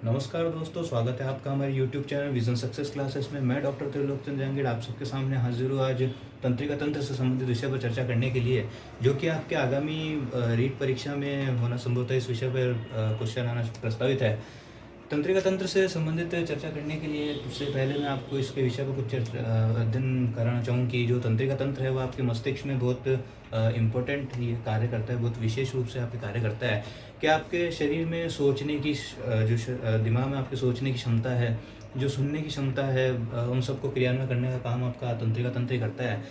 नमस्कार दोस्तों, स्वागत है आपका हमारे YouTube channel vision success classes में। मैं डॉक्टर त्रिलोकचंद जहांगीर आप सबके सामने हाजिर हूँ आज तंत्रिका तंत्र से संबंधित विषय पर चर्चा करने के लिए, जो कि आपके आगामी रीट परीक्षा में होना संभवतः इस विषय पर क्वेश्चन आना प्रस्तावित है। तंत्रिका तंत्र से संबंधित चर्चा करने के लिए उससे पहले मैं आपको इसके विषय पर कुछ अध्ययन कराना चाहूँ कि जो तंत्रिका तंत्र है वो आपके मस्तिष्क में बहुत इम्पोर्टेंट ये कार्य करता है, बहुत विशेष रूप से आपके कार्य करता है कि आपके शरीर में सोचने की दिमाग में आपके सोचने की क्षमता है, जो सुनने की क्षमता है, उन सबको क्रियान्वयन करने का काम आपका तंत्रिका तंत्र ही करता है।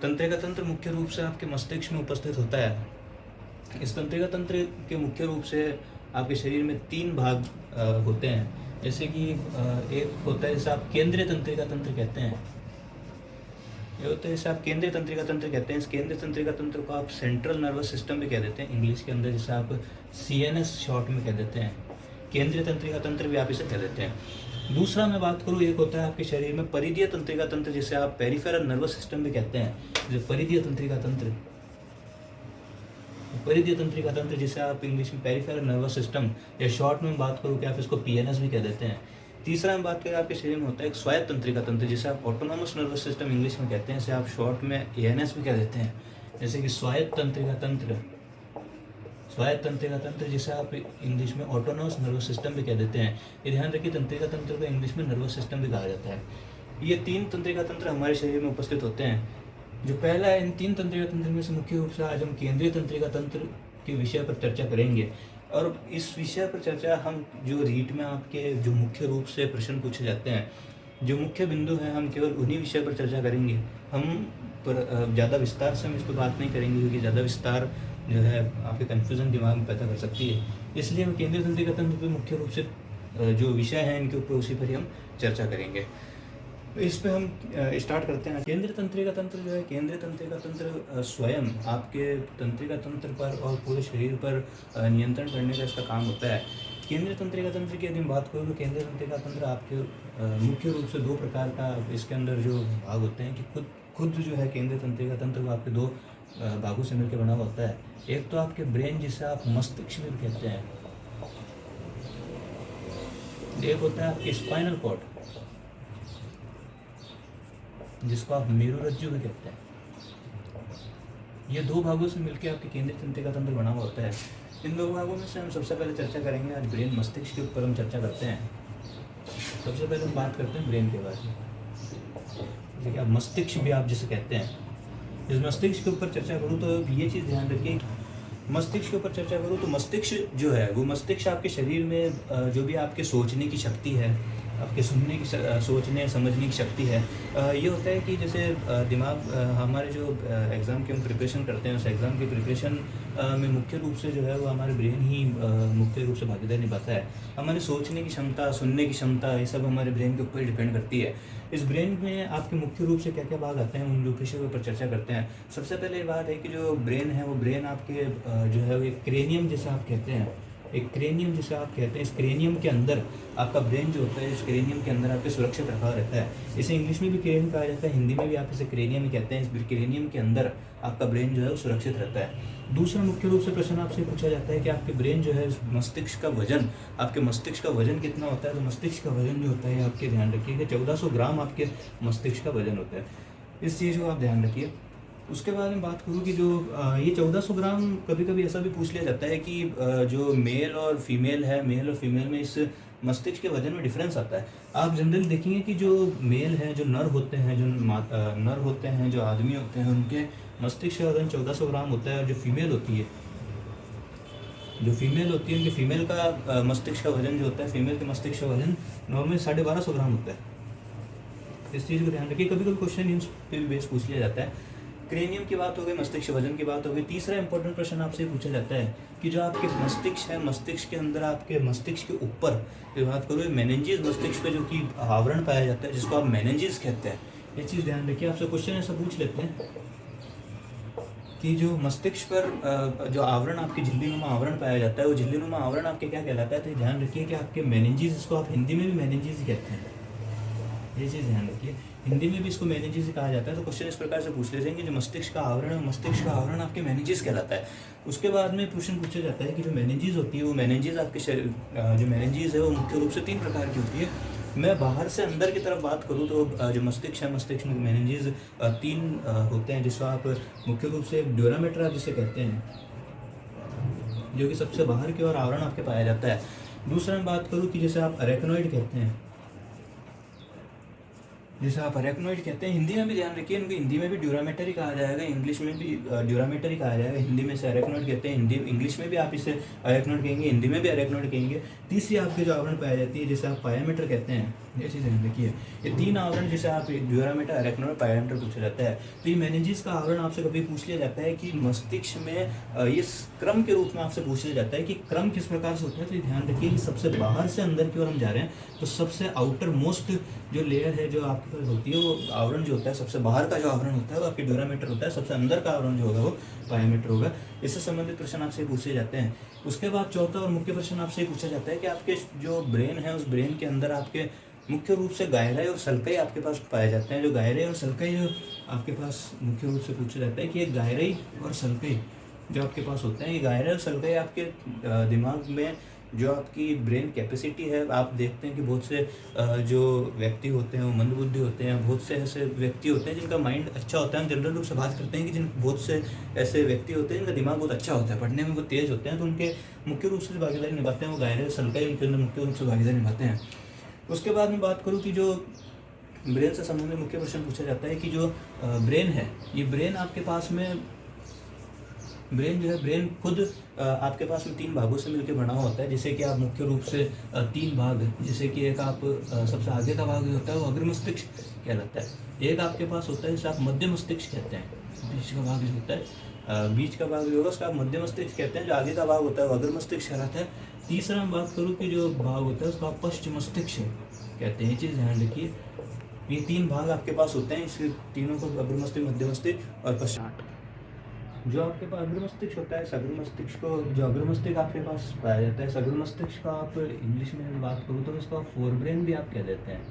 तंत्रिका तंत्र मुख्य रूप से आपके मस्तिष्क में उपस्थित होता है। इस तंत्रिका तंत्र के मुख्य रूप से आपके शरीर में 3 भाग होते हैं। जैसे कि एक होता है जिसे आप केंद्रीय तंत्रिका तंत्र कहते हैं। ये होता है जिसे आप केंद्रीय तंत्रिका तंत्र कहते हैं। इस केंद्रीय तंत्रिका तंत्र को आप सेंट्रल नर्वस सिस्टम भी कह देते हैं इंग्लिश के अंदर, जिसे आप CNS शॉर्ट में कह देते हैं। केंद्रीय तंत्रिका तंत्र भी आप इसे कह देते हैं। दूसरा मैं बात करूँ, एक होता है आपके शरीर में परिधीय तंत्रिका तंत्र, जिसे आप पेरिफेरल नर्वस सिस्टम भी कहते हैं। जो परिधीय तंत्रिका तंत्र, परिधीय तंत्रिका तंत्र जिसे आप इंग्लिश में पेरिफेरल नर्वस सिस्टम या शॉर्ट में बात करूँ कि आप इसको PNS भी कह देते हैं। तीसरा हम बात करें, आपके शरीर में होता है एक स्वायत्त तंत्रिका तंत्र, जिसे आप ऑटोनॉमस नर्वस सिस्टम इंग्लिश में कहते हैं। इसे आप शॉर्ट में ANS भी कह देते हैं। जैसे कि स्वायत्त तंत्रिका तंत्र जिसे आप इंग्लिश में ऑटोनॉमस नर्वस सिस्टम भी कह देते हैं। ये ध्यान रखिए, तंत्रिका तंत्र को इंग्लिश में नर्वस सिस्टम भी कहा जाता है। ये 3 तंत्रिका तंत्र हमारे शरीर में उपस्थित होते हैं। जो पहला है, इन 3 तंत्रिका तंत्र में से मुख्य रूप से आज हम केंद्रीय तंत्रिका तंत्र के विषय पर चर्चा करेंगे। और इस विषय पर चर्चा हम जो रीट में आपके जो मुख्य रूप से प्रश्न पूछे जाते हैं, जो मुख्य बिंदु हैं, हम केवल उन्हीं विषय पर चर्चा करेंगे। हम पर ज़्यादा विस्तार से हम इस पर बात नहीं करेंगे, क्योंकि ज़्यादा विस्तार जो है आपके कन्फ्यूज़न दिमाग में पैदा कर सकती है। इसलिए हम केंद्रीय तंत्रिका तंत्र पर मुख्य रूप से जो विषय हैं इनके ऊपर उसी पर ही हम चर्चा करेंगे। तो इस पे हम स्टार्ट करते हैं। केंद्रीय तंत्रिका तंत्र जो है, केंद्रीय तंत्रिका तंत्र स्वयं आपके तंत्रिका तंत्र पर और पूरे शरीर पर नियंत्रण करने का इसका काम होता है। केंद्रीय तंत्रिका तंत्र की यदि हम बात करूँ तो केंद्रीय तंत्रिका तंत्र आपके मुख्य रूप से 2 प्रकार का इसके अंदर जो भाग होते हैं कि खुद जो है केंद्रीय तंत्रिका तंत्र वो आपके 2 भागों से मिलकर बना होता है। एक तो आपके ब्रेन, जिसे आप मस्तिष्क भी कहते हैं। एक होता है आपके स्पाइनल कॉर्ड, जिसको आप मेरुरज्जु भी कहते हैं। ये 2 भागों से मिलकर आपके केंद्रीय तंत्रिका तंत्र बना हुआ होता है। इन 2 भागों में से हम सबसे पहले चर्चा करेंगे। आज ब्रेन मस्तिष्क के ऊपर हम चर्चा करते हैं। सबसे पहले हम बात करते हैं ब्रेन के बारे में, जैसे कि आप मस्तिष्क भी आप जिसे कहते हैं। इस मस्तिष्क के ऊपर चर्चा करूँ तो ये चीज़ ध्यान रखिए, मस्तिष्क के ऊपर चर्चा करूँ तो मस्तिष्क जो है वो मस्तिष्क आपके शरीर में जो भी आपके सोचने की शक्ति है, आपके सुनने की सोचने समझने की शक्ति है, ये होता है कि जैसे दिमाग हमारे जो एग्ज़ाम की हम प्रिपरेशन करते हैं, उस एग्ज़ाम की प्रिपरेशन में मुख्य रूप से जो है वो हमारे ब्रेन ही मुख्य रूप से भागीदारी निभाता है। हमारी सोचने की क्षमता, सुनने की क्षमता, ये सब हमारे ब्रेन के ऊपर डिपेंड करती है। इस ब्रेन में आपके मुख्य रूप से क्या क्या भाग आते हैं, उन जो विषय के ऊपर चर्चा करते हैं। सबसे पहले ये बात है कि जो ब्रेन है वो ब्रेन आपके जो है वो एक क्रेनियम जिसे आप कहते हैं, एक क्रेनियम जिसे आप कहते हैं, इस क्रेनियम के अंदर आपका ब्रेन जो होता है, इस क्रेनियम के अंदर आपके सुरक्षित रखा रहता है। इसे इंग्लिश में भी क्रेनियम कहा जाता है, हिंदी में भी आप इसे क्रेनियम ही कहते हैं। इस क्रेनियम के अंदर आपका ब्रेन जो है वो सुरक्षित रहता है। दूसरा मुख्य रूप से प्रश्न आपसे पूछा जाता है कि आपके ब्रेन जो है, मस्तिष्क का वजन, आपके मस्तिष्क का वजन कितना होता है। तो मस्तिष्क का वजन जो होता है, आपके ध्यान रखिए कि 1400 ग्राम आपके मस्तिष्क का वजन होता है। इस चीज़ को आप ध्यान रखिए। उसके बाद में बात करूँ कि जो ये 1400 ग्राम, कभी कभी ऐसा भी पूछ लिया जाता है कि जो मेल और फीमेल है, मेल और फीमेल में इस मस्तिष्क के वजन में डिफरेंस आता है। आप जनरली देखेंगे कि जो मेल है, जो नर होते हैं, नर होते हैं, जो आदमी होते हैं, उनके मस्तिष्क का वजन 1400 ग्राम होता है। और जो फीमेल होती है, उनके फीमेल का मस्तिष्क का वजन जो होता है, फीमेल के मस्तिष्क का वजन नॉर्मली 1250 ग्राम होता है। इस चीज़ को ध्यान रखिए। कभी कभी क्वेश्चन इन पे भी बेस पूछ लिया जाता है। क्रेनियम की बात हो गई, मस्तिष्क वजन की बात हो गई। तीसरा इंपॉर्टेंट प्रश्न आपसे पूछा जाता है कि जो आपके मस्तिष्क है, मस्तिष्क के अंदर आपके मस्तिष्क के ऊपर की बात करो, मेनिंजेस मस्तिष्क पे जो कि आवरण पाया जाता है, जिसको आप मेनिंजेस कहते हैं। ये चीज़ ध्यान रखिए। आपसे क्वेश्चन ऐसा पूछ लेते हैं कि जो मस्तिष्क पर जो आवरण, आपकी झिल्लीनुमा आवरण पाया जाता है, वो झिल्लीनुमा आवरण आपके क्या कहलाता है। तो ध्यान रखिए कि आपके मेनिंजेस, इसको आप हिंदी में भी मेनिंजेस ही कहते हैं। ये चीज़ ध्यान रखिए। हिंदी में भी इसको मेनिंजेस कहा जाता है। तो क्वेश्चन इस प्रकार से पूछ लेते हैं कि जो मस्तिष्क का आवरण है, मस्तिष्क का आवरण आपके मेनिंजेस कहलाता है। उसके बाद में क्वेश्चन पूछा जाता है कि जो मेनिंजेस होती है वो मेनिंजेस आपके शरीर जो मेनिंजेस है वो मुख्य रूप से 3 प्रकार की होती है। मैं बाहर से अंदर की तरफ बात करूँ तो जो मस्तिष्क है, मस्तिष्क में मेनिंजेस 3 होते हैं, जिसको आप मुख्य रूप से ड्यूरामेटर आप जिसे कहते हैं, जो कि सबसे बाहर की ओर आवरण आपके पाया जाता है। दूसरा मैं बात करूँ कि जैसे आप अरेक्नोइड कहते हैं, जैसे आप अरेक्नोइड कहते हैं, हिंदी में भी ध्यान रखिए, इनको हिंदी में भी ड्यूरामेटर ही कहा जाएगा, इंग्लिश में भी ड्यूरामेटर ही कहा जाएगा। हिंदी में से अरेक्नोइड कहते हैं, हिंदी इंग्लिश में भी आप इसे अरेक्नोइड कहेंगे, हिंदी में भी अरेक्नोइड कहेंगे। तीसरी आपके जो आवरण पाई जाती है जिसे आप पायामीटर कहते हैं, ये चीज़ ध्यान रखिए। ये 3 आवरण जिसे आप ड्यूरामेटर, अरेक्नोइड, पायामीटर पूछा जाता है। तो ये मेनिंजेस का आवरण आपसे कभी पूछ लिया जाता है कि मस्तिष्क में ये क्रम के रूप में आपसे पूछ लिया जाता है कि क्रम किस प्रकार से होता है। तो ध्यान रखिए कि सबसे बाहर से अंदर की ओर हम जा रहे हैं, तो सबसे आउटर मोस्ट जो लेयर है जो आपके पास होती है, वो आवरण जो होता है, सबसे बाहर का जो आवरण होता है वो आपके ड्यूरामीटर होता है, सबसे अंदर का आवरण जो होगा वो पायामीटर होगा। इससे संबंधित प्रश्न आपसे पूछे जाते हैं। उसके बाद चौथा और मुख्य प्रश्न आपसे पूछा जाता है कि आपके जो ब्रेन है, उस ब्रेन के अंदर आपके मुख्य रूप से गायराई और सल्कई आपके पास पाए जाते हैं। जो गायराई और सल्कई जो आपके पास मुख्य रूप से पूछा जाता है कि ये गायराई और सल्कई जो आपके पास होते हैं, ये गायराई और सल्कई आपके दिमाग में जो आपकी ब्रेन कैपेसिटी है, आप देखते हैं कि बहुत से जो व्यक्ति होते हैं वो मंदबुद्धि होते हैं, बहुत से ऐसे व्यक्ति होते हैं जिनका माइंड अच्छा होता है। हम जनरल रूप से बात करते हैं कि जिन बहुत से ऐसे व्यक्ति होते हैं जिनका दिमाग बहुत अच्छा होता है, पढ़ने में वो तेज़ होते हैं, तो उनके मुख्य रूप से जो भागीदारी निभाते हैं वो गायराई और सल्कई उनके अंदर मुख्य रूप से भागीदारी निभाते हैं। उसके बाद मैं बात करूँ कि जो ब्रेन से संबंधित मुख्य प्रश्न पूछा जाता है कि जो ब्रेन है, ये ब्रेन आपके पास में, ब्रेन जो है, ब्रेन खुद आपके पास में 3 भागों से मिलकर बना होता है। जैसे कि आप मुख्य रूप से 3 भाग, जैसे कि एक आप सबसे आगे का भाग जो होता है वो अग्र मस्तिष्क कहलाता है। एक आपके पास होता है जिसे आप मध्य मस्तिष्क कहते हैं, बीच का भाग जो होता है, बीच का भाग जो होगा उसका आप मध्य मस्तिष्क कहते हैं। जो आगे का भाग होता है वो अग्र मस्तिष्क कहलाता है। तीसरा मैं बात करूँ कि जो भाग होता है उसको आप पश्चिम मस्तिष्क कहते हैं। ये चीज़ ध्यान रखिए, ये 3 भाग आपके पास होते हैं, इसके तीनों को अग्र मस्तिष्क, मध्य मस्तिष्क और पश्चिम। जो आपके पास अग्र मस्तिष्क होता है, सग्र मस्तिष्क को, जो अग्र मस्तिष्क आपके पास पाया जाता है, सग्र मस्तिष्क का आप इंग्लिश में बात करूँ तो इसको आप फोरब्रेन भी आप कह देते हैं।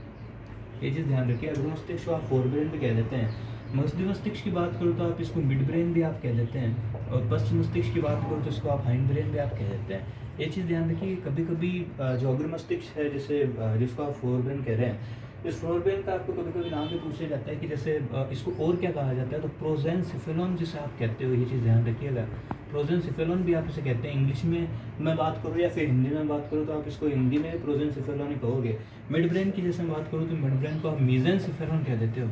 ये चीज़ ध्यान रखिए, अग्र मस्तिष्क को आप फोरब्रेन भी कह देते हैं। मध्य मस्तिष्क की बात करूँ तो आप इसको मिड ब्रेन भी आप कह देते हैं, और पश्चिम मस्तिष्क की बात करूँ तो इसको आप हाइंड ब्रेन भी आप कह देते हैं। ये चीज़ ध्यान रखिए, कभी कभी जो अग्र मस्तिष्क है, जिसको आप फोरब्रेन कह रहे हैं, इस फोरब्रेन का आपको कभी कभी नाम भी पूछा जाता है कि जैसे इसको और क्या कहा जाता है, तो प्रोजेनसिफेलॉन जिसे आप कहते हो, ये चीज़ ध्यान रखिएगा। प्रोजेनसिफेलॉन भी आप इसे कहते हैं। इंग्लिश में मैं बात करूँ या फिर हिंदी में बात करूँ तो आप इसको हिंदी में प्रोजेनसिफेलॉन ही कहोगे। मिड ब्रेन की जैसे बात करूँ तो मिड ब्रेन को आप मीजेनसिफेलॉन कह देते हो।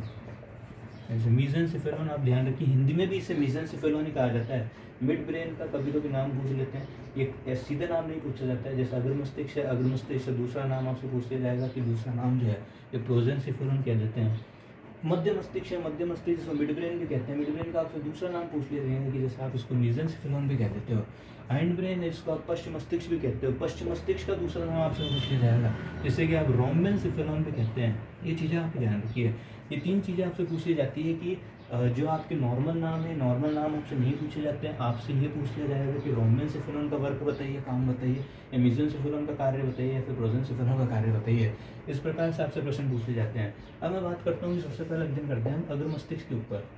ऐसे मीजेनसिफेलॉन आप ध्यान रखिए, हिंदी में भी इसे मीजेनसिफेलॉन ही कहा जाता है। मिड ब्रेन का कभी कभी नाम पूछ लेते हैं, ये सीधे नाम नहीं पूछा जाता है। जैसे अग्र मस्तिष्क है, अग्र मस्तिष्क से दूसरा नाम आपसे पूछ लिया जाएगा कि दूसरा नाम जो है ये प्रोजेनसिफेलॉन कह देते हैं। मध्य मस्तिष्क है, मध्य मस्तिष्क जिसको मिड ब्रेन भी कहते हैं, मिड ब्रेन का आपसे दूसरा नाम पूछ लिया जाएगा कि जैसे आप इसको मीजेनसिफेलॉन भी कह देते हो। हाइंड ब्रेन है जिसको आप पश्चिम मस्तिष्क भी कहते हो, पश्चिम मस्तिष्क का दूसरा नाम आपसे पूछ लिया जाएगा, जैसे कि आप रोम्बेनसिफेलॉन भी कहते हैं। ये चीज़ें आप ध्यान रखिए। ये 3 चीज़ें आपसे पूछी जाती है कि जो आपके नॉर्मल नाम है, नॉर्मल नाम आपसे नहीं पूछे जाते हैं, आपसे ये पूछ लिया जाएगा कि रोम्बेनसिफेलॉन का वर्क बताइए, काम बताइए, या मीजेनसिफेलॉन का कार्य बताइए, या फिर प्रोजेनसिफेलॉन का कार्य बताइए। इस प्रकार से आपसे प्रश्न पूछे जाते हैं। अब मैं बात करता हूँ कि सबसे पहले अध्ययन करते हैं हम अग्र मस्तिष्क के ऊपर।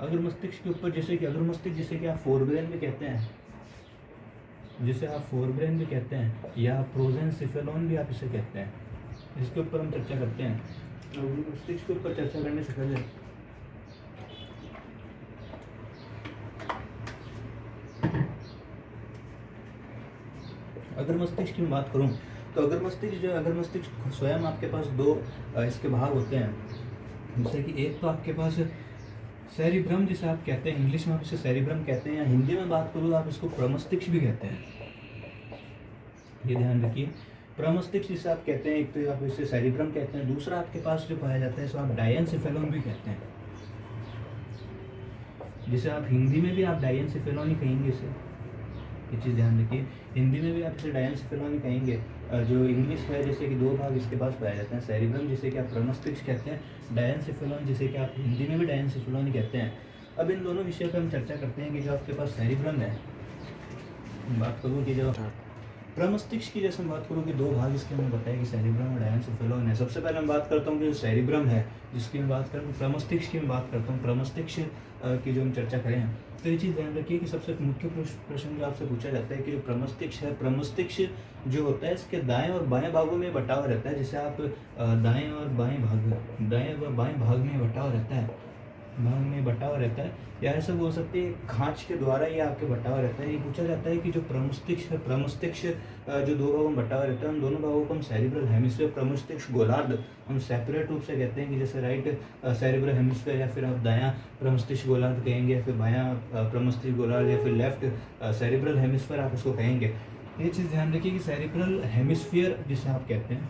अग्र मस्तिष्क के ऊपर जैसे कि अग्र मस्तिष्क जिसे कि आप फोरब्रेन भी कहते हैं, जिसे आप फोरब्रेन भी कहते हैं, या प्रोजेनसिफेलॉन भी आप इसे कहते हैं, इसके ऊपर हम चर्चा करते हैं। अग्र मस्तिष्क के ऊपर चर्चा करने से पहले अगर मस्तिष्क की बात करूं तो अगर मस्तिष्क स्वयं आपके पास 2 इसके भाग होते हैं। जैसे कि एक तो आपके पास सेरिब्रम जिसे आप कहते हैं, इंग्लिश में आप इसे सेरिब्रम कहते हैं, या हिंदी में बात करूँ तो आप इसको प्रमस्तिष्क भी कहते हैं। ये ध्यान रखिए, प्रमस्तिष्क जिसे आप कहते हैं, एक तो आप इसे सेरिब्रम कहते हैं, दूसरा आपके पास जो पाया जाता है इसको आप डायनसिफेलॉन भी कहते हैं, जिसे आप हिंदी में भी आप डायनसिफेलॉन ही कहेंगे इसे। ये चीज़ ध्यान रखिए, हिंदी में भी आप इसे डायनसिफेलॉन ही कहेंगे। जो इंग्लिश है जैसे कि 2 भाग इसके पास पाए जाते हैं, सेरिब्रम जिसे कि आप प्रमस्तिष्क कहते हैं, डायनसिफेलॉन जिसे कि आप हिंदी में भी डायनसिफेलॉन ही कहते हैं। अब इन दोनों विषयों पर हम चर्चा करते हैं कि जो आपके पास सेरिब्रम है, बात करूँ कि जो प्रमस्तिष्क की जैसे हम बात करूँ कि दो भाग इसके हमें बताया कि सेरिब्रम और डायनसेफेलोन है। सबसे पहले मैं बात करता हूँ कि जो सेरिब्रम है जिसकी मैं बात करूँ, प्रमस्तिष्क की मैं बात करता हूँ। प्रमस्तिष्क की जो हम चर्चा करें तो ये चीज़ ध्यान रखिए कि सबसे मुख्य प्रश्न जो आपसे पूछा जाता है कि जो प्रमस्तिष्क है, प्रमस्तिष्क जो होता है इसके दाएं और बाएं भागों में बटा हुआ रहता है। जिसे आप दाएं और बाएं भाग में बटा हुआ रहता है या ऐसा बोल सकते हैं खांच के द्वारा ये आपके बटा हुआ रहता है। ये पूछा जाता है कि जो प्रमस्तिष्क है, प्रमस्तिष्क जो दो भागों में बटा हुआ रहता है, उन दोनों भागों को हम सेरिब्रल हेमिस्फीयर, प्रमस्तिष्क गोलार्ध हम सेपरेट रूप से कहते हैं कि जैसे राइट सेरिब्रल हेमिस्फीयर या फिर आप दायां प्रमस्तिष्क गोलार्ध कहेंगे या फिर बायां प्रमस्तिष्क गोलार्ध या फिर लेफ्ट सेरिब्रल हेमिस्फीयर आप उसको कहेंगे। ये चीज़ ध्यान रखिए कि सेरिब्रल हेमिस्फीयर जिसे आप कहते हैं,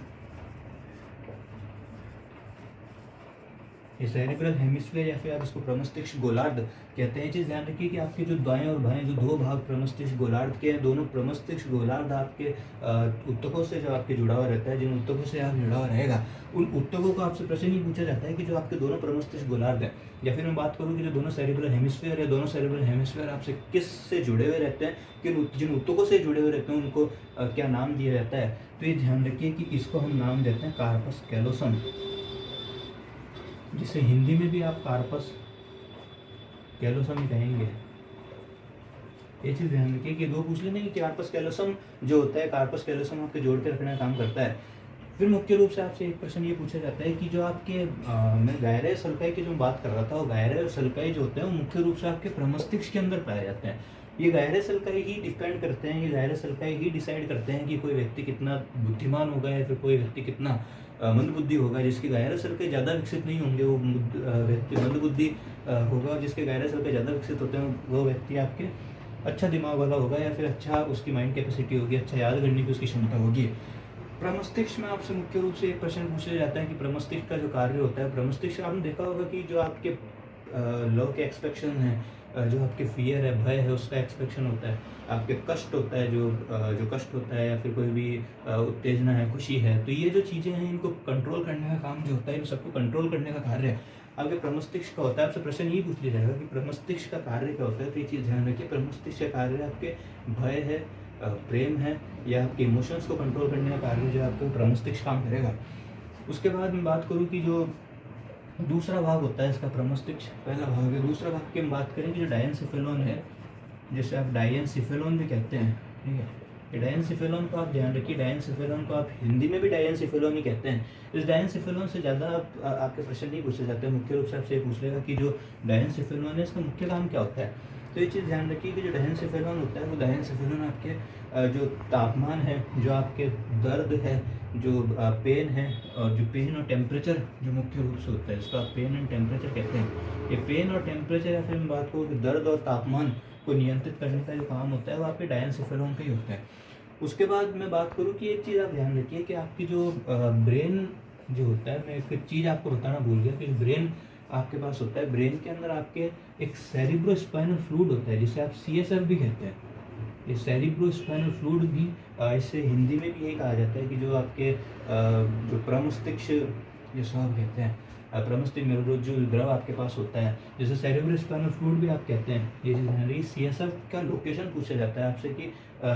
ये सेरिब्रल हेमिस्फीयर या फिर आप इसको प्रमस्तिष्क गोलार्ध कहते हैं। ये चीज़ ध्यान रखिए कि आपके जो दाएं और बाएं जो दो भाग प्रमस्तिष्क गोलार्ध के हैं, दोनों प्रमस्तिष्क गोलार्ध आपके उत्तकों से जो आपके जुड़ा हुआ रहता है, जिन उत्तकों से आप जुड़ा हुआ रहेगा उन उत्तकों को आपसे प्रश्न ये पूछा जाता है कि जो आपके दोनों प्रमस्तिष्क गोलार्ध है, या फिर मैं बात करूँ कि जो दोनों सेरिब्रल हेमिस्फीयर है, दोनों सेरिब्रल हेमिस्फीयर आपसे किस से जुड़े हुए रहते हैं, जिन उत्तकों से जुड़े हुए रहते हैं उनको क्या नाम दिया जाता है। तो ये ध्यान रखिए कि इसको हम नाम देते हैं कार्पस कैलोसम, जिसे हिंदी में भी आप कार्पस कैलोसम कहेंगे। ये चीज़ ध्यान रखिए कि दो पूछ लेंगे कि कार्पस कैलोसम जो होता है, कार्पस कैलोसम आपके जोड़ के रखने का काम करता है। फिर मुख्य रूप से आपसे एक प्रश्न ये पूछा जाता है कि जो आपके मैं गायरे सल्काई की जो बात कर रहा था, वो गायरे सल्काई जो होते हैं वो मुख्य रूप से आपके प्रमस्तिष्क के अंदर पाए जाते हैं। ये गायरे सल्काई ही डिपेंड करते हैं, ये गायरे सल्काई ही डिसाइड करते हैं कि कोई व्यक्ति कितना बुद्धिमान होगा या फिर कोई व्यक्ति कितना मंदबुद्धि होगा। जिसकी गायरे सल्काई ज़्यादा विकसित नहीं होंगे वो व्यक्ति मंदबुद्धि होगा, और जिसके गायरे सल्काई ज़्यादा विकसित होते हैं वो व्यक्ति आपके अच्छा दिमाग वाला होगा या फिर अच्छा उसकी माइंड कैपेसिटी होगी, अच्छा याद करने की उसकी क्षमता होगी। प्रमस्तिष्क में आपसे मुख्य रूप से एक प्रश्न पूछा जाता है कि प्रमस्तिष्क का जो कार्य होता है, प्रमस्तिष्क आपने देखा होगा कि जो आपके लव के एक्सपेक्शन है, जो आपके फियर है, भय है, उसका एक्सपेक्शन होता है। आपके कष्ट होता है, जो कष्ट होता है या फिर कोई भी उत्तेजना है, खुशी है, तो ये जो चीज़ें हैं इनको कंट्रोल करने का काम जो होता है, इन सबको कंट्रोल करने का कार्य आपके प्रमस्तिष्क का होता है। आपसे प्रश्न ये पूछ लिया जाएगा कि प्रमस्तिष्क का कार्य क्या होता है, तो ये चीज़ ध्यान रखिए। प्रमस्तिष्क का कार्य आपके भय है, प्रेम है या आपके इमोशंस को कंट्रोल करने का कार्य जो आपका प्रमस्तिष्क काम करेगा। उसके बाद मैं बात करूँ कि जो दूसरा भाग होता है इसका प्रमस्तिष्क, पहला भाग है। दूसरा भाग की हम बात करें कि जो डायनसेफेलोन है, जिसे आप डायनसेफेलोन भी कहते हैं, ठीक है। ये डायनसेफेलोन को आप ध्यान रखिए, डायनसेफेलोन को आप हिंदी में भी डायनसेफेलोन ही कहते हैं। इस डायनसेफेलोन से ज़्यादा आपके प्रश्न नहीं पूछे जाते हैं। मुख्य रूप से आपसे ये पूछ लेगा कि जो डायनसेफेलोन है इसका मुख्य काम क्या होता है। तो ये चीज़ ध्यान रखिए कि जो डायनसेफेलोन होता है वो डायनसेफेलोन आपके जो तापमान है, जो आपके दर्द है, जो पेन है, और जो पेन और टेम्परेचर जो मुख्य रूप से होता है, इसको आप पेन एंड टेम्परेचर कहते हैं। ये पेन और टेम्परेचर या फिर हम बात करूँ कि दर्द और तापमान को नियंत्रित करने का जो काम होता है वो आपके डायनसेफेलोन का ही होता है। उसके बाद मैं बात करूँ कि एक चीज़ आप ध्यान रखिए कि आपकी जो ब्रेन जो होता है, मैं एक चीज़ आपको बताना भूल गया कि ब्रेन आपके पास होता है, ब्रेन के अंदर आपके एक सेरिब्रोस्पाइनल फ्लूइड होता है जिसे आप CSF भी कहते हैं। ये सेरिब्रोस्पाइनल फ्लूइड भी इसे हिंदी में भी यही कहा जाता है कि जो आपके जो प्रमस्तिष्क जिसे आप कहते हैं, प्रमस्तिष्क में जो द्रव आपके पास होता है जैसे सेरिब्रोस्पाइनल फ्लूइड भी आप कहते हैं। ये चीज़ CSF का लोकेशन पूछा जाता है आपसे कि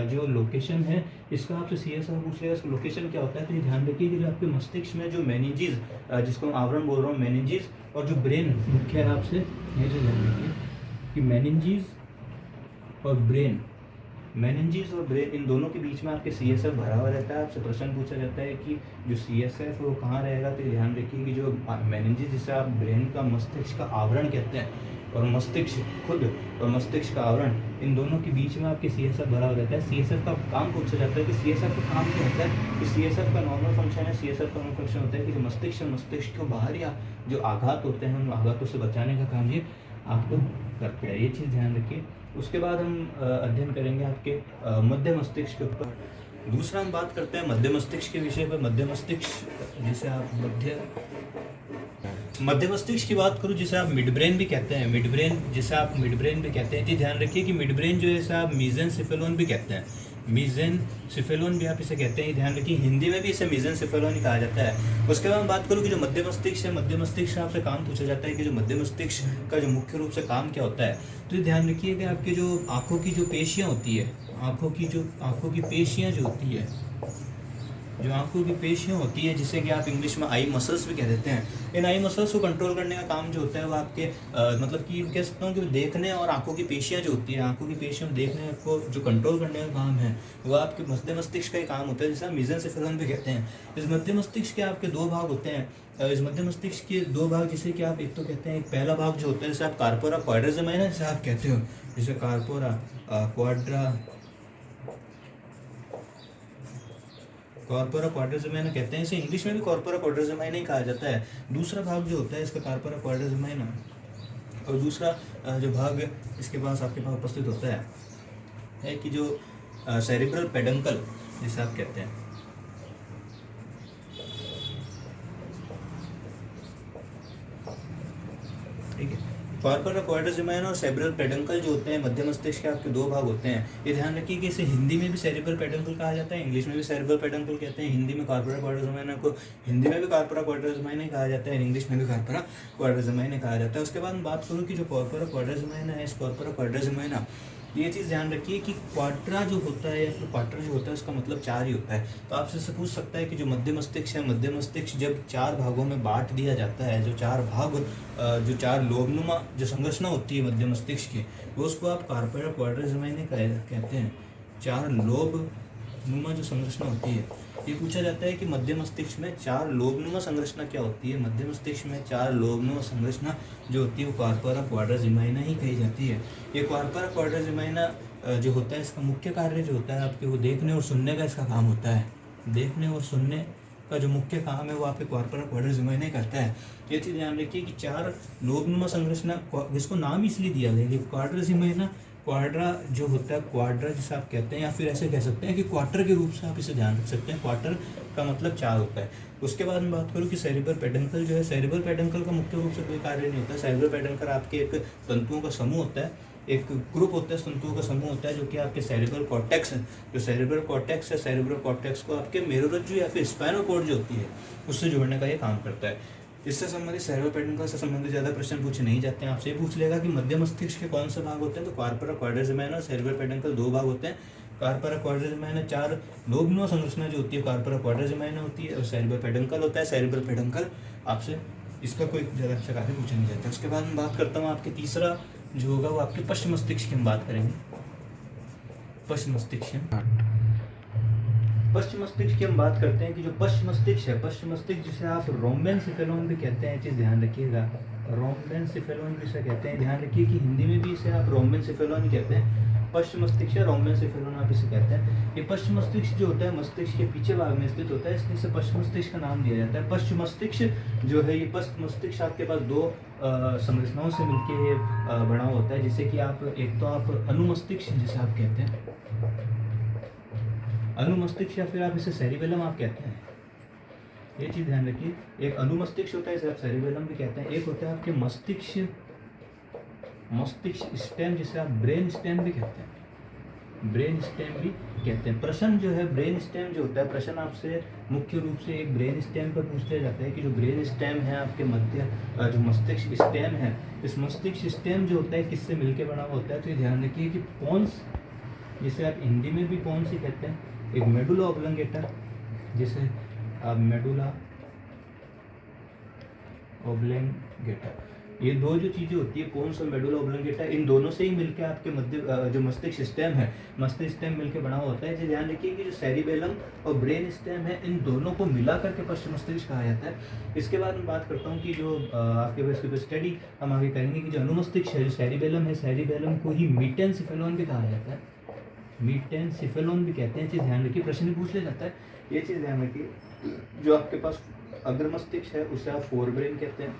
जो लोकेशन है इसका आपसे CSF पूछ लेगा, इसका लोकेशन क्या होता है। तो ये ध्यान रखिए कि जो आपके मस्तिष्क में जो मेनिंजेस, जिसको मैं आवरण बोल रहा हूँ, मेनिंजेस और जो ब्रेन मुख्य है आपसे ये जो ध्यान रखिए कि मेनिंजेस और ब्रेन, मेनिंजेस और ब्रेन इन दोनों के बीच में आपके CSF भरा हुआ रहता है। आपसे प्रश्न पूछा जाता है कि जो CSF है वो कहाँ रहेगा। तो ध्यान रखिए कि जो मेनिंजेस जिसे आप ब्रेन का मस्तिष्क का आवरण कहते हैं और मस्तिष्क खुद और मस्तिष्क का आवरण, इन दोनों के बीच में आपके CSF भरा हुआ रहता है। CSF का काम पूछा जाता है कि CSF का काम क्या होता है। कि CSF का नॉर्मल फंक्शन है, CSF का नॉर्मल फंक्शन होता है कि जो मस्तिष्क को बाहर या जो आघात होते हैं उन आघातों से बचाने का काम ये आपको करते हैं। ये चीज़ ध्यान रखिए। उसके बाद हम अध्ययन करेंगे आपके मध्य मस्तिष्क के ऊपर। दूसरा हम बात करते हैं मध्य मस्तिष्क के विषय पर। मध्य मस्तिष्क जिसे आप मध्य मस्तिष्क की बात करूँ जिसे आप मिड ब्रेन भी कहते हैं, मिड ब्रेन जिसे आप मिड ब्रेन भी कहते हैं। ध्यान रखिए कि मिड ब्रेन जो है इसे आप मीजेनसेफेलोन भी कहते हैं, मीजेनसेफेलोन भी आप इसे कहते हैं। ध्यान रखिए हिंदी में भी इसे मीजेनसेफेलोन ही कहा जाता है। उसके बाद बात करूँ कि जो मध्य मस्तिष्क है, मध्य मस्तिष्क से आपसे काम पूछा जाता है कि जो मध्य मस्तिष्क का जो मुख्य रूप से काम क्या होता है। तो ध्यान रखिए कि आपके जो आँखों की जो पेशियाँ होती है, आँखों की पेशियाँ जो होती है, जो आंखों की पेशियाँ होती है, जिसे कि आप इंग्लिश में आई मसल्स भी कह देते हैं, इन आई मसल्स को कंट्रोल करने का काम जो होता है वो आपके मतलब कि कह सकता हूँ कि देखने और आंखों की पेशियाँ जो होती है, आंखों की पेशियाँ देखने को जो कंट्रोल करने का काम है वो आपके मध्य मस्तिष्क का ही काम होता है, जिसे हम मेसेंसेफेलन भी कहते हैं। इस मध्य मस्तिष्क के आपके दो भाग होते हैं। इस मध्य मस्तिष्क के दो भाग, जिसे कि आप एक तो कहते हैं, एक पहला भाग जो होता है जिसे आप कार्पोरा क्वाड्रिजेमाइना जिसे आप कहते हो, जिसे कार्पोरा कॉर्पोरा क्वाड्रिजेमाइना कहते हैं। इसे इंग्लिश में भी कॉर्पोरा क्वाड्रिजेमाइना ही कहा जाता है। दूसरा भाग जो होता है इसका कार्पोरा क्वाड्रिजेमाइना, और दूसरा जो भाग इसके पास आपके पास उपस्थित होता है कि जो सेरिब्रल पेडंकल जिसे आप कहते हैं। ठीक है, कॉर्पोरा क्वाड्रिजेमाइना और सेरिब्रल पेडंकल जो होते हैं मध्य मस्तिष्क के आपके दो भाग होते हैं। ये ध्यान रखिए कि इसे हिंदी में भी सेरिब्रल पेडंकल कहा जाता है, इंग्लिश में भी सेरिब्रल पेडंकल कहते हैं। हिंदी में कॉर्पोरा क्वाड्रिजेमाइना को हिंदी में भी कॉर्पोरा क्वाड्रिजेमाइना कहा जाता है, इंग्लिश में भी कॉर्पोरा क्वाड्रिजेमाइना कहा जाता है। उसके बाद बात करूँ कि जो कॉर्पोरा क्वाड्रिजेमाइना है, इस कॉर्पोरा क्वाड्रिजेमाइना, ये चीज़ ध्यान रखिए कि क्वाड्रा जो होता है या फिर क्वार्टर जो होता है उसका मतलब चार ही होता है। तो आपसे से पूछ सकता है कि जो मध्य मस्तिष्क है, मध्य मस्तिष्क जब चार भागों में बांट दिया जाता है, जो चार भाग जो चार लोबनुमा जो संरचना होती है मध्य मस्तिष्क की, वो उसको आप कॉर्पोरा क्वाड्रिजेमाइना कहते हैं। चार लोबनुमा जो संरचना होती है, ये पूछा जाता है कि मध्य मस्तिष्क में चार लोबनुमा संरचना क्या होती है। मध्य मस्तिष्क में चार लोबनुमा संरचना जो होती है वो कॉर्पोरा क्वाड्रिजेमाइना ही कही जाती है। ये कॉर्पोरा क्वाड्रिजेमाइना जो होता है, इसका मुख्य कार्य जो होता है आपके वो देखने और सुनने का इसका काम होता है। देखने और सुनने का जो मुख्य काम है वो आपके कॉर्पोरा क्वाड्रिजेमाइना करता है। ये चीज़ ध्यान रखिए कि चार लोबनुमा संरचना, जिसको नाम इसलिए दिया गया कि क्वाड्रिजेमाइना, क्वाड्रा जो होता है, क्वाड्रा जिसे आप कहते हैं, या फिर ऐसे कह सकते हैं कि क्वार्टर के रूप से आप इसे ध्यान रख सकते हैं। क्वार्टर का मतलब चार होता है। उसके बाद मैं बात करूँ कि सेरिब्रल पेडंकल जो है, सेरिब्रल पेडंकल का मुख्य रूप से कोई कार्य नहीं होता। सेरिब्रल पेडंकल आपके एक तंतुओं का समूह होता है, एक ग्रुप होता है, तंतुओं का समूह होता है, जो कि आपके सेरिब्रल कॉर्टेक्स है। जो सेरिब्रल कॉर्टेक्स है, सेरिब्रल कॉर्टेक्स को आपके मेरुरज्जु या फिर स्पाइनल कॉर्ड जो होती है उससे जोड़ने का ये काम करता है। इससे संबंधित सेरिब्रल पेडंकल से संबंधित ज़्यादा प्रश्न पूछे नहीं जाते हैं। आपसे ये पूछ लेगा कि मध्य मस्तिष्क के कौन से भाग होते हैं, तो कॉर्पोरा क्वाड्रिजेमाइना और सेरिब्रल पेडंकल दो भाग होते हैं। कॉर्पोरा क्वाड्रिजेमाइना चार लोबनुमा संरचना जो होती है कॉर्पोरा क्वाड्रिजेमाइना होती है, और सेरिब्रल पेडंकल होता है। सेरिब्रल पेडंकल आपसे इसका कोई ज़्यादा अच्छा कार्य पूछा नहीं जाता। उसके बाद मैं बात करता हूँ आपके तीसरा जो होगा वो आपके पश्चिम मस्तिष्क की हम बात करेंगे। पश्चिम मस्तिष्क, पश्चिम मस्तिष्क की हम बात करते हैं कि जो पश्चिम मस्तिष्क है, पश्चिम मस्तिष्क जिसे आप रोम्बेनसेफेलोन भी कहते हैं, चीज़ ध्यान रखिएगा, रोम्बेनसेफेलोन जिसे कहते हैं। ध्यान रखिए कि हिंदी में भी इसे आप रोम्बेनसेफेलोन ही कहते हैं। पश्चिम मस्तिष्क या रोम्बेनसेफेलोन आप इसे कहते हैं। ये पश्चिम मस्तिष्क जो होता है मस्तिष्क के पीछे भाग में स्थित होता है, इसलिए इसे पश्चिम मस्तिष्क का नाम दिया जाता है। पश्चिम मस्तिष्क जो है, ये पश्चिम मस्तिष्क आपके पास दो संरचनाओं से मिलकर ये बना होता है, जिसे कि आप एक तो आप अनुमस्तिष्क जिसे आप कहते हैं, अनुमस्तिष्क, या फिर आप इसे सेरिबेलम आप कहते हैं। ये चीज़ ध्यान रखिए, एक अनुमस्तिष्क होता है, इसे आप सेरिबेलम भी कहते हैं। एक होता है आपके मस्तिष्क स्टेम जिसे आप ब्रेन स्टेम भी कहते हैं, ब्रेन स्टेम भी कहते हैं। प्रश्न जो है ब्रेन स्टेम जो होता है, प्रश्न आपसे मुख्य रूप से एक ब्रेन स्टेम पर पूछा जाता है कि जो ब्रेन स्टेम है आपके मध्य जो मस्तिष्क स्टेम है, इस मस्तिष्क स्टेम जो होता है किससे मिलकर बना हुआ होता है। तो ये ध्यान रखिए कि पोन्स, जिसे आप हिंदी में भी पोन्स ही कहते हैं, एक मेडुला ऑब्लंगेटा जिसे आप मेडुला ऑब्लंगेटा, ये दो जो चीज़ें होती है पोन्स और मेडुला ऑब्लंगेटा, इन दोनों से ही मिलकर आपके मध्य जो मस्तिष्क सिस्टम है, मस्तिष्क स्टेम मिलकर बना हुआ होता है। जो ध्यान रखिए कि जो सेरिबेलम और ब्रेन स्टेम है, इन दोनों को मिला करके पश्चिम मस्तिष्क कहा जाता है। इसके बाद मैं बात करता हूँ कि जो आपके पास इसके स्टडी हम आगे करेंगे कि जो अनुमस्तिष्क है, जो सेरिबेलम है, सेरिबेलम को ही मेटेनसेफेलोन भी कहा जाता है, मेटेनसेफेलोन भी कहते हैं। चीज़ ध्यान रखिए, प्रश्न पूछ लिया जाता है, ये चीज़ ध्यान रखिए। जो आपके पास अग्र मस्तिष्क है उसे आप फोरब्रेन कहते हैं,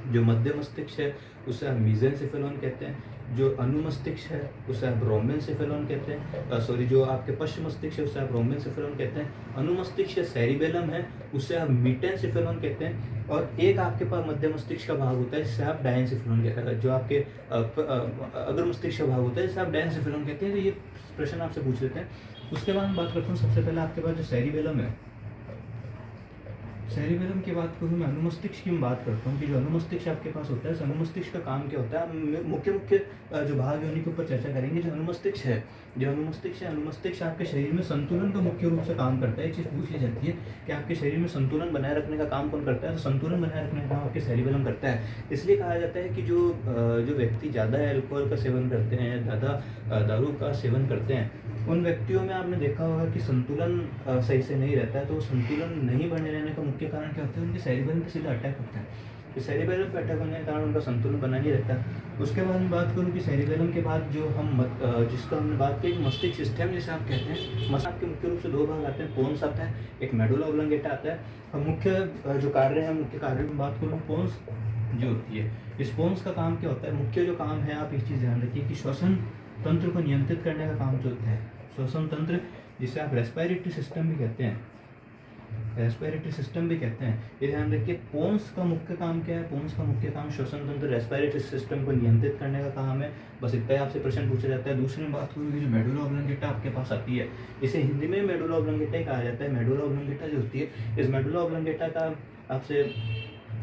जो मध्य मस्तिष्क है उसे आप मेसेंसेफेलोन कहते हैं, जो अनुमस्तिष्क है उसे आप रोम्बेनसेफेलोन कहते हैं, जो आपके पश्चिम मस्तिष्क है उसे आप रोम्बेनसेफेलोन कहते हैं। अनुमस्तिष्क सेरिबेलम है उसे आप मेटेनसेफेलोन कहते हैं, और एक आपके पास मध्य मस्तिष्क का भाग होता है जिसे आप डायनसेफेलोन कहते हैं। जो आपके अग्र मस्तिष्क का भाग होता है जिसे आप डायनसेफेलोन कहते हैं। तो ये प्रश्न आपसे पूछ लेते हैं। उसके बाद बात करता हूँ, सबसे पहले आपके पास जो सेरिबेलम है, सेरिबेलम की बात करूँ, मैं अनुमस्तिष्क की बात करता हूँ कि जो अनुमस्तिष्क आपके पास होता है, इस अनुमस्तिष्क का काम क्या होता है, हम मुख्य मुख्य जो भाग है उन्हीं के ऊपर चर्चा करेंगे। जो अनुमस्तिष्क है, अनुमस्तिष्क आपके शरीर में संतुलन का मुख्य रूप से काम करता है। एक चीज़ पूछ ली जाती है कि आपके शरीर में संतुलन बनाए रखने का काम कौन करता है, तो संतुलन बनाए रखने का काम आपके सेरिबेलम करता है। इसलिए कहा जाता है कि जो व्यक्ति ज़्यादा अल्कोहल का सेवन करते हैं या ज़्यादा दारू का सेवन करते हैं, उन व्यक्तियों में आपने देखा होगा कि संतुलन सही से नहीं रहता है। तो संतुलन नहीं बने रहने का मुख्य कारण क्या होता है, उनके सेरिबेलम पे सीधा अटैक होता है। तो सेरिबेलम पे अटैक होने के कारण उनका संतुलन बना नहीं रहता। उसके बाद मैं बात करूँ कि सेरिबेलम के बाद जो हम जिसका हमने बात की, मस्तिष्क सिस्टम जिसे आप कहते हैं, मस्तिष्क के मुख्य रूप से दो भाग आते हैं, पोन्स आता है, एक मेडुला ऑब्लोंगेटा आता है। और मुख्य जो कार्य है, मुख्य कार्य में बात करूँ, पोन्स जो होती है, इस पोन्स का काम क्या होता है, मुख्य जो काम है, आप एक चीज़ ध्यान रखिए कि श्वसन तंत्र को नियंत्रित करने का काम जो होता है, श्वसन तंत्र जिसे आप रेस्पिरेटरी सिस्टम भी कहते हैं, रेस्पिरेटरी सिस्टम भी कहते हैं, ये ध्यान रखिए। पोन्स का मुख्य काम क्या है, पोन्स का मुख्य काम श्वसन तंत्र, रेस्पिरेटरी सिस्टम को नियंत्रित करने का काम है। बस इतना ही आपसे प्रश्न पूछा जाता है। दूसरी बात करूँगी, जो मेडुला ऑब्लोंगेटा आपके पास आती है, इसे हिंदी में मेडुला ऑब्लोंगेटा ही कहा जाता है। मेडुला ऑब्लोंगेटा जो होती है, इस मेडुला ऑब्लोंगेटा का आपसे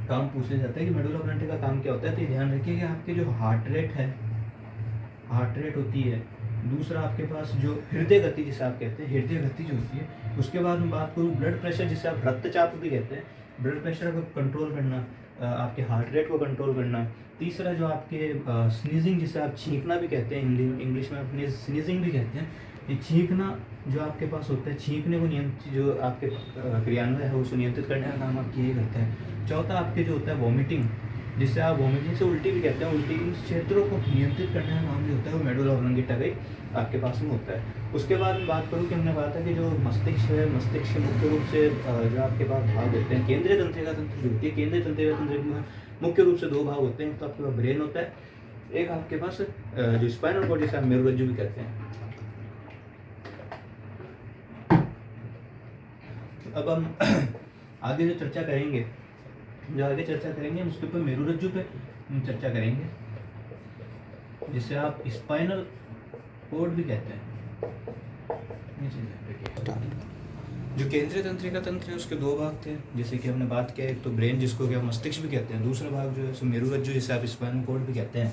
काम पूछा जाता है कि मेडुला ऑब्लोंगेटा का काम क्या होता है। तो ध्यान रखिए कि आपके जो हार्ट रेट है, हार्ट रेट होती है, दूसरा आपके पास जो हृदय गति जिसे आप कहते हैं, हृदय गति जो होती है, उसके बाद मैं बात करूँ ब्लड प्रेशर जिसे आप रक्तचाप भी कहते हैं, ब्लड प्रेशर को कंट्रोल करना, आपके हार्ट रेट को कंट्रोल करना। तीसरा जो आपके स्नीजिंग जिसे आप छींकना भी कहते हैं, इंग्लिश में अपने स्नीजिंग भी कहते हैं, ये छींकना जो आपके पास होता है, छींकने को नियंत्रित, जो आपके क्रियान्वय है उसको नियंत्रित करने का काम आपकी ये करता है। चौथा आपके जो होता है वॉमिटिंग, जिससे आप वॉमिटिंग से उल्टी भी कहते हैं, उल्टी इन क्षेत्रों को नियंत्रित करने का काम जो होता है वो मेडुला ऑब्लोंगेटा का ही आपके पास में होता है। उसके बाद बात करूँ कि हमने बात है कि जो मस्तिष्क है, मस्तिष्क के मुख्य रूप से जो आपके पास भाग होते हैं, केंद्रीय तंत्रिका तंत्र जो होती है, केंद्रीय तंत्रिका तंत्र में मुख्य रूप से दो भाग होते हैं। तो आपके पास ब्रेन होता है, एक आपके पास जो स्पाइनल कॉर्ड जिसे आप मेरुरज्जु भी कहते हैं। अब हम आगे जो चर्चा करेंगे, हम उसके ऊपर मेरुरज्जु पे हम चर्चा करेंगे, जिसे आप स्पाइनल कोड भी कहते हैं। जो केंद्रीय तंत्रिका तंत्र है उसके दो भाग थे, जैसे कि हमने बात किया, एक तो ब्रेन जिसको कि आप मस्तिष्क भी कहते हैं, दूसरा भाग जो है सो मेरुरज्जु जिसे आप स्पाइनल कोड भी कहते हैं,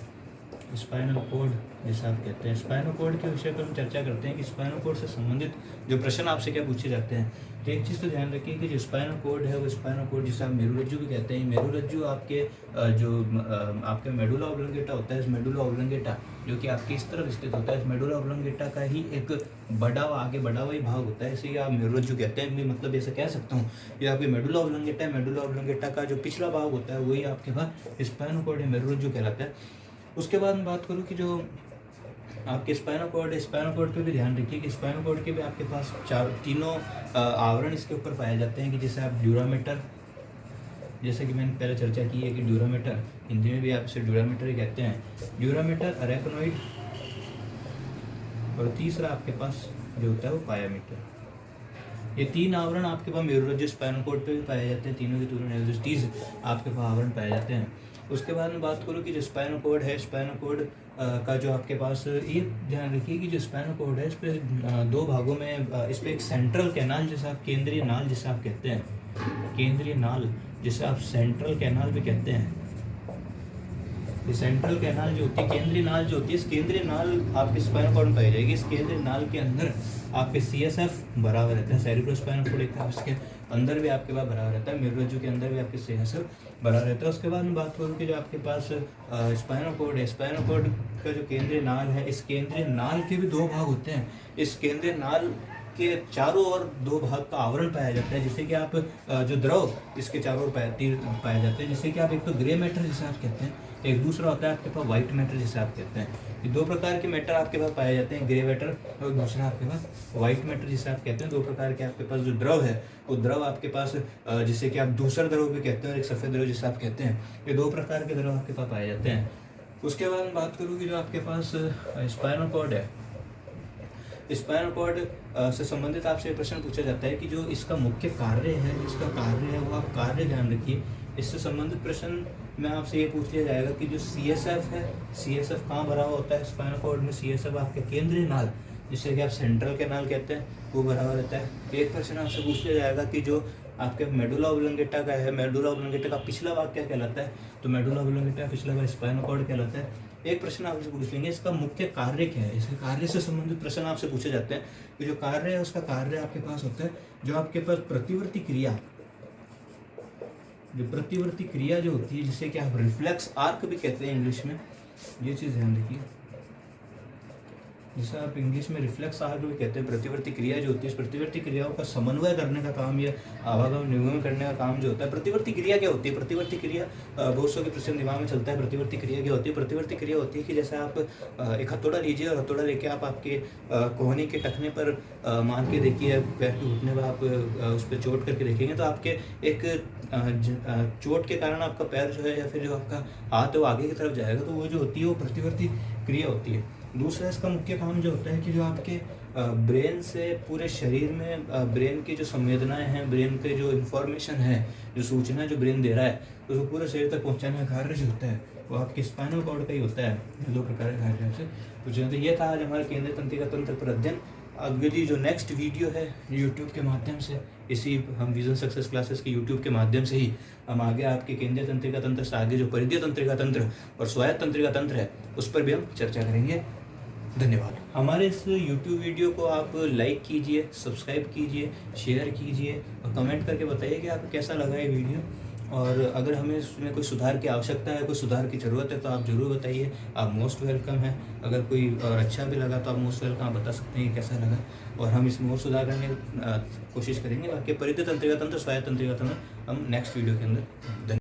स्पाइनल कोड जिसे आप कहते हैं। स्पाइनल कोड के विषय पर हम चर्चा करते हैं कि स्पाइनल कोड से संबंधित जो प्रश्न आपसे क्या पूछे जाते हैं। तो एक चीज़ तो ध्यान रखिए कि जो स्पाइनल कोड है, वो स्पाइनल कोड जिसे आप मेरुरज्जु भी कहते हैं, मेरुरज्जु आपके आपके मेडुला ऑब्लोंगेटा होता है। इस मेडुला ऑब्लोंगेटा जो कि आपके इस तरफ स्थित होता है, इस मेडुला ऑब्लोंगेटा का ही एक आगे बढ़ा हुआ ही भाग होता है, इसे आप मेरुरज्जु कहते हैं। मतलब ऐसे कह सकता हूँ, ये आपके मेडुला ऑब्लोंगेटा है, मेडुला ऑब्लोंगेटा का जो पिछला भाग होता है वही आपके पास स्पाइनल कोड है, मेरुरज्जु कहलाता है। उसके बाद मैं बात करूँ कि जो आपके स्पाइनल कोड पे भी ध्यान रखिए कि स्पाइनल कोड के भी आपके पास तीनों आवरण इसके ऊपर पाए जाते हैं, कि जैसे आप ड्यूरामेटर, जैसे कि मैंने पहले चर्चा की है कि ड्यूरामेटर, हिंदी में भी आप इसे ड्यूरामेटर ही कहते हैं, ड्यूरामेटर, अरेकनोइड, और तीसरा आपके पास जो होता है वो पायामीटर। ये तीन आवरण आपके पास मेरुरज्जु स्पाइनल कोड पे भी पाए जाते हैं, तीनों के तीनों जो 30 आपके पास आवरण पाए जाते हैं। उसके बाद में बात करूँ कि जो स्पाइनल कोड है, स्पाइनल कोड का जो आपके पास, ये ध्यान रखिए कि जो स्पाइनल कोड है, इस पर दो भागों में, इस पर एक सेंट्रल कैनाल जिसे आप केंद्रीय नाल जिसे आप कहते हैं, केंद्रीय नाल जिसे आप सेंट्रल कैनाल भी कहते हैं। ये सेंट्रल कैनाल जो होती है, केंद्रीय नाल जो होती है, इस केंद्रीय नाल आपके स्पाइनल कोड में पाई जाएगी। इस केंद्रीय नाल के अंदर आपके CSF भरा हुआ रहता है, सेरिब्रोस्पाइनल फ्लूइड एक था, उसके अंदर भी आपके पास भरा हुआ रहता है, मेरुरज्जु के अंदर भी आपके CSF भरा रहता है। उसके बाद में बात करूँ कि जो आपके पास स्पाइनल कोड है, स्पाइनल कोड का जो केंद्रीय नाल है, इस केंद्रीय नाल के भी दो भाग होते हैं। इस केंद्रीय नाल के चारों ओर दो भाग का आवरण पाया जाता है, जिससे कि आप जो द्रव इसके चारों ओर पाए जाते हैं, जिससे कि आप एक तो ग्रे मैटर जिसे आप कहते हैं, एक दूसरा होता है आपके पास व्हाइट मैटर जिसे आप कहते हैं। ये दो प्रकार के मैटर आपके पास पाए जाते हैं, ग्रे मैटर और दूसरा आपके पास व्हाइट मैटर जिसे आप कहते हैं। दो प्रकार के आपके पास जो द्रव है, वो द्रव आपके पास जिसे कि आप दूसरा द्रव भी कहते हैं, और एक सफ़ेद द्रव जिसे आप कहते हैं। ये दो प्रकार के द्रव आपके पास पाए जाते हैं। उसके बाद मैं बात करूँ कि जो आपके पास स्पाइनल कॉर्ड है, स्पाइनल कॉर्ड से संबंधित आपसे प्रश्न पूछा जाता है कि जो इसका मुख्य कार्य है, जिसका कार्य है वो आप कार्य ध्यान रखिए। इससे संबंधित प्रश्न में आपसे ये पूछ लिया जाएगा कि जो CSF है, CSF कहाँ भरा हुआ होता है स्पाइनल कॉर्ड में? CSF आपके केंद्रीय नाल जिससे कि आप सेंट्रल कैनाल कहते हैं, वो भरा हुआ रहता है। एक प्रश्न आपसे पूछ लिया जाएगा कि जो आपके मेडुला ऑब्लोंगेटा का है, मेडुला ऑब्लोंगेटा का पिछला भाग क्या कहलाता है, तो मेडुला ऑब्लोंगेटा का पिछला भाग स्पाइनल कॉर्ड कहलाता है। एक प्रश्न आपसे पूछ लेंगे इसका मुख्य कार्य क्या है, इसके कार्य से संबंधित प्रश्न आपसे पूछे जाते हैं। कि जो कार्य है उसका कार्य आपके पास होता है, जो आपके पास प्रतिवर्ती क्रिया, जो प्रतिवर्ती क्रिया जो होती है, जिसे कि आप रिफ्लेक्स आर्क भी कहते हैं इंग्लिश में, ये चीज़ ध्यान रखिए, जिसे आप इंग्लिश में रिफ्लेक्स आर्क भी कहते हैं। प्रतिवर्ती क्रिया जो होती है, इस प्रतिवर्ती क्रियाओं का समन्वय करने का काम, या आवागमन निर्गमन करने का काम जो होता है। प्रतिवर्ती क्रिया क्या होती है? प्रतिवर्ती क्रिया बहुत सौ के प्रश्न दिमाग में चलता है। प्रतिवर्ती क्रिया क्या होती है? प्रतिवर्ती क्रिया होती है कि जैसे आप एक हथौड़ा लीजिए और हथौड़ा लेके आप आपके कोहनी के टखने पर मान के देखिए, पैर के घुटने पर आप उस पर चोट करके देखेंगे, तो आपके एक चोट के कारण आपका पैर जो है या फिर जो आपका हाथ है वो आगे की तरफ जाएगा, तो वो जो होती है वो प्रतिवर्ती क्रिया होती है। दूसरा इसका मुख्य काम जो होता है कि जो आपके ब्रेन से पूरे शरीर में ब्रेन की जो संवेदनाएं हैं, ब्रेन के जो इन्फॉर्मेशन है, जो सूचना जो ब्रेन दे रहा है, तो उसको पूरे शरीर तक पहुंचाने का कार्य जो होता है वो आपके स्पाइनल कॉर्ड का ही होता है। ये दो प्रकार के कार्य से पूछे। तो ये था आज हमारे केंद्रीय तंत्रिका तंत्र पर अध्ययन। अगली जो नेक्स्ट वीडियो है यूट्यूब के माध्यम से, इसी हम विजन सक्सेस क्लासेस के यूट्यूब के माध्यम से ही हम आगे आपके केंद्रीय तंत्रिका तंत्र से आगे जो परिधीय तंत्रिका तंत्र और स्वायत्त तंत्रिका तंत्र है उस पर भी हम चर्चा करेंगे। धन्यवाद। हमारे इस YouTube वीडियो को आप लाइक कीजिए, सब्सक्राइब कीजिए, शेयर कीजिए और कमेंट करके बताइए कि आपको कैसा लगा ये वीडियो। और अगर हमें इसमें कोई सुधार की आवश्यकता है, कोई सुधार की ज़रूरत है, तो आप ज़रूर बताइए। आप मोस्ट वेलकम हैं। अगर कोई और अच्छा भी लगा तो आप मोस्ट वेलकम, आप बता सकते हैं कि कैसा लगा, और हम इसमें और सुधार करने की कोशिश करेंगे। बाकी परिधीय तंत्रिका तंत्र, स्वायत्त तंत्रिका तंत्र हम नेक्स्ट वीडियो के अंदर